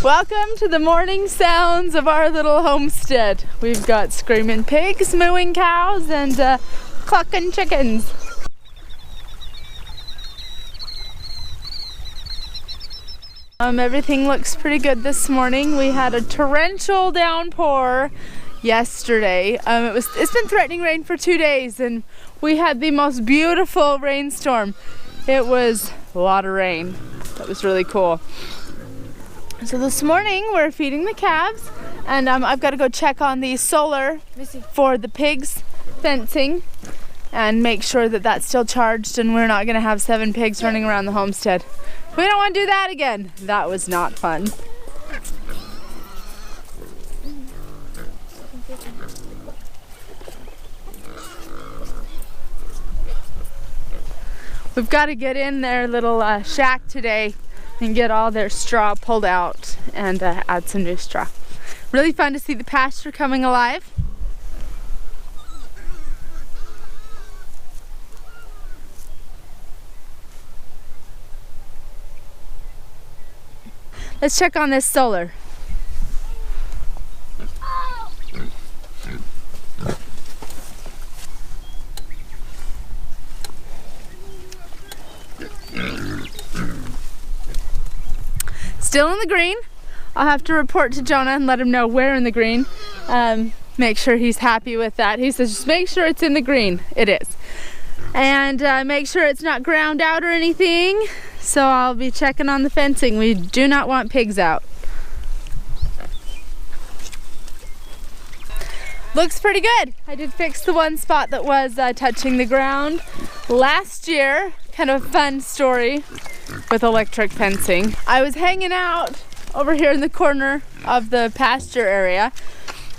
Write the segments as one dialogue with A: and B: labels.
A: Welcome to the morning sounds of our little homestead. We've got screaming pigs, mooing cows, and clucking chickens. Everything looks pretty good this morning. We had a torrential downpour yesterday. It's been threatening rain for 2 days, and we had the most beautiful rainstorm. It was a lot of rain. That was really cool. So this morning we're feeding the calves, and I've got to go check on the solar for the pigs fencing and make sure that that's still charged and we're not going to have 7 pigs running around the homestead. We don't want to do that again. That was not fun. We've got to get in their little shack today and get all their straw pulled out and add some new straw. Really fun to see the pasture coming alive. Let's check on this solar. Still in the green. I'll have to report to Jonah and let him know where in the green. Make sure he's happy with that. He says just make sure it's in the green. It is. And make sure it's not ground out or anything. So I'll be checking on the fencing. We do not want pigs out. Looks pretty good. I did fix the one spot that was touching the ground last year. Kind of a fun story with electric fencing. I was hanging out over here in the corner of the pasture area,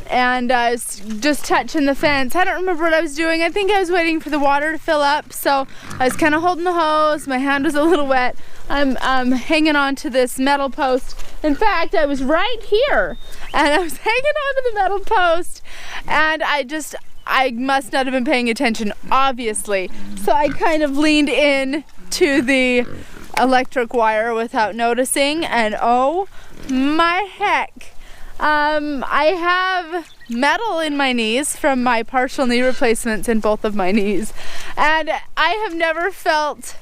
A: and I was just touching the fence. I don't remember what I was doing. I think I was waiting for the water to fill up, so I was kind of holding the hose. My hand was a little wet. I'm hanging on to this metal post. In fact, I was right here, and I was hanging onto the metal post, and I must not have been paying attention, obviously. So I kind of leaned in to the electric wire without noticing, and oh my heck. I have metal in my knees from my partial knee replacements in both of my knees, and I have never felt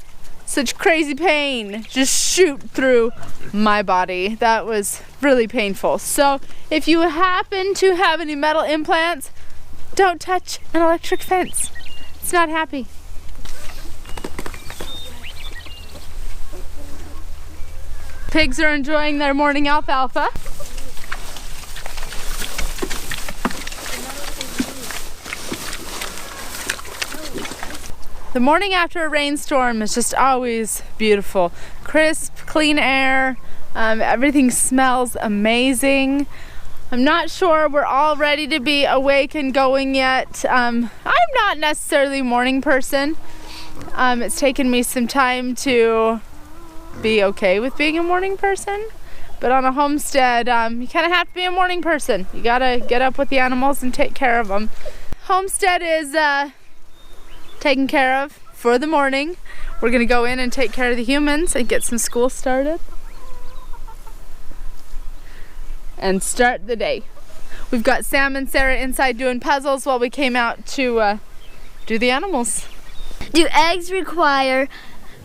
A: such crazy pain just shoot through my body. That was really painful. So if you happen to have any metal implants, don't touch an electric fence. It's not happy. Pigs are enjoying their morning alfalfa. The morning after a rainstorm is just always beautiful. Crisp, clean air, everything smells amazing. I'm not sure we're all ready to be awake and going yet. I'm not necessarily a morning person. It's taken me some time to be okay with being a morning person. But on a homestead, you kind of have to be a morning person. You gotta get up with the animals and take care of them. Homestead is taken care of for the morning. We're gonna go in and take care of the humans and get some school started and start the day. We've got Sam and Sarah inside doing puzzles while we came out to do the animals.
B: Do eggs require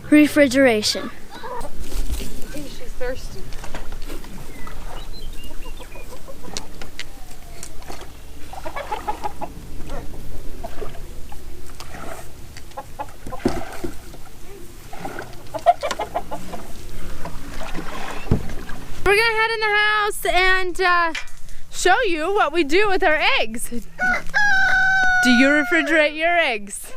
B: refrigeration?
A: I think she's thirsty. We're gonna head in the house and show you what we do with our eggs. Do you refrigerate your eggs?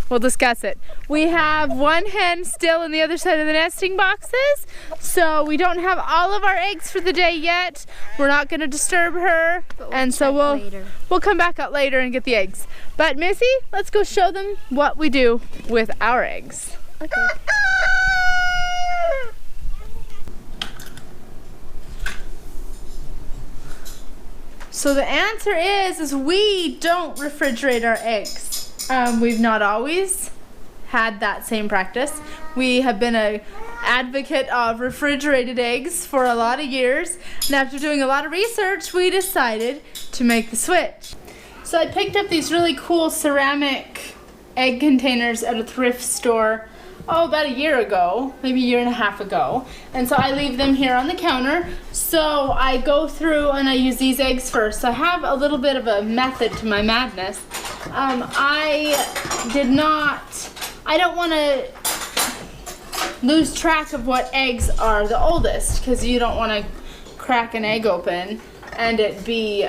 A: We'll discuss it. We have one hen still on the other side of the nesting boxes, so we don't have all of our eggs for the day yet. We're not gonna disturb her, and so we'll come back out later and get the eggs. But Missy, let's go show them what we do with our eggs.
B: Okay.
A: So the answer is we don't refrigerate our eggs. We've not always had that same practice. We have been an advocate of refrigerated eggs for a lot of years, and after doing a lot of research, we decided to make the switch. So I picked up these really cool ceramic egg containers at a thrift store, about a year ago, maybe a year and a half ago. And so I leave them here on the counter. So I go through and I use these eggs first. So I have a little bit of a method to my madness. I don't want to lose track of what eggs are the oldest, because you don't want to crack an egg open and it be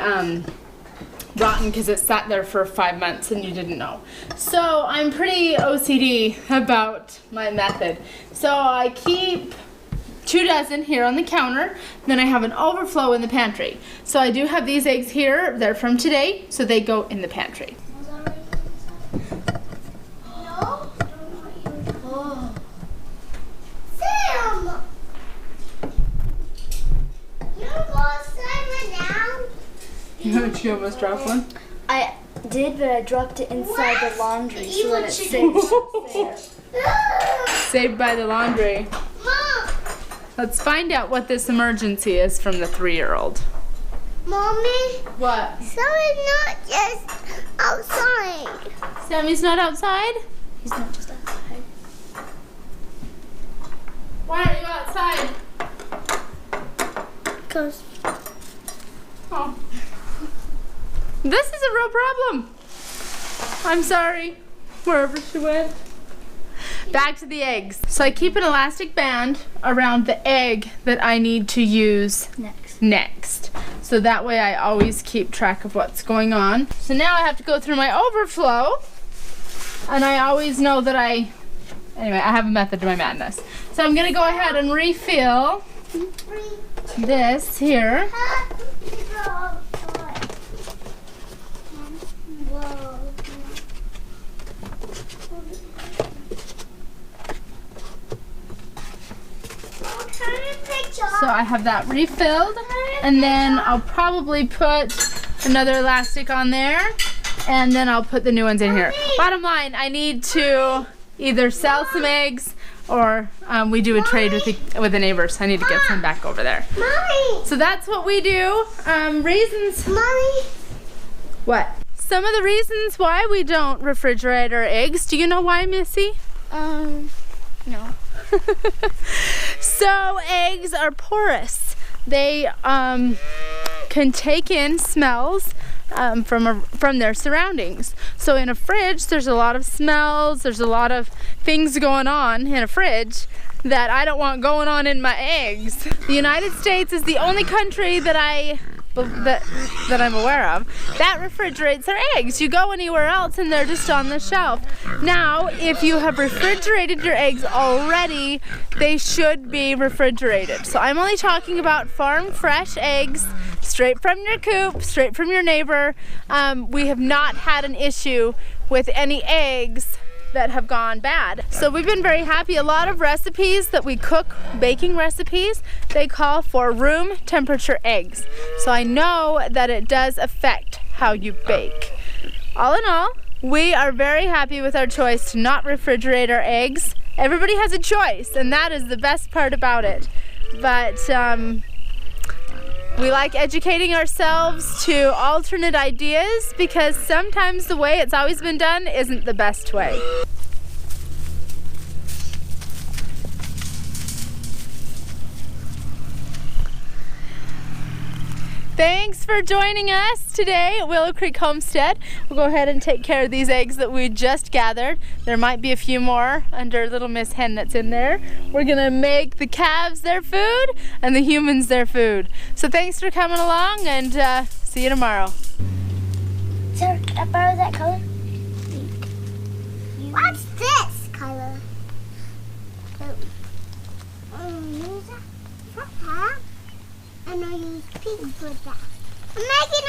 A: rotten because it sat there for 5 months and you didn't know. So I'm pretty OCD about my method. So I keep 2 dozen here on the counter, then I have an overflow in the pantry. So I do have these eggs here, they're from today, so they go in the pantry.
C: Sam! You lost Simon now?
A: You almost dropped one?
B: I did, but I dropped it inside the laundry, so then it's safe there.
A: Saved by the laundry.
C: Mom!
A: Let's find out what this emergency is from the 3-year-old.
C: Mommy?
A: What?
C: Sammy's not just outside.
A: Sammy's not outside?
B: He's not just outside.
A: Why aren't you outside?
C: Because
A: Oh. This is a real problem. I'm sorry. Wherever she went. Back to the eggs. So I keep an elastic band around the egg that I need to use next. So that way I always keep track of what's going on. So now I have to go through my overflow. And I always know that anyway, I have a method to my madness. So I'm gonna go ahead and refill this here. So I have that refilled, and then I'll probably put another elastic on there, and then I'll put the new ones in here. Bottom line, I need to either sell some eggs or we do a trade with the neighbors. I need to get some back over there.
C: Mommy!
A: So that's what we do. Reasons.
C: Mommy!
A: What? Some of the reasons why we don't refrigerate our eggs. Do you know why, Missy?
B: No.
A: So eggs are porous. They can take in smells from their surroundings. So in a fridge, there's a lot of smells, there's a lot of things going on in a fridge that I don't want going on in my eggs. The United States is the only country that I'm aware of that refrigerates their eggs. You go anywhere else and they're just on the shelf. Now, if you have refrigerated your eggs already, they should be refrigerated. So I'm only talking about farm fresh eggs, straight from your coop, straight from your neighbor. We have not had an issue with any eggs that have gone bad. So we've been very happy. A lot of recipes that we cook, baking recipes, they call for room temperature eggs. So I know that it does affect how you bake. All in all, we are very happy with our choice to not refrigerate our eggs. Everybody has a choice, and that is the best part about it. But we like educating ourselves to alternate ideas because sometimes the way it's always been done isn't the best way. Thanks for joining us today at Willow Creek Homestead. We'll go ahead and take care of these eggs that we just gathered. There might be a few more under little Miss Hen that's in there. We're gonna make the calves their food and the humans their food. So thanks for coming along, and see you tomorrow.
C: Sir, can I borrow that color? What's this color? Use that. And I use pink for that. I'm making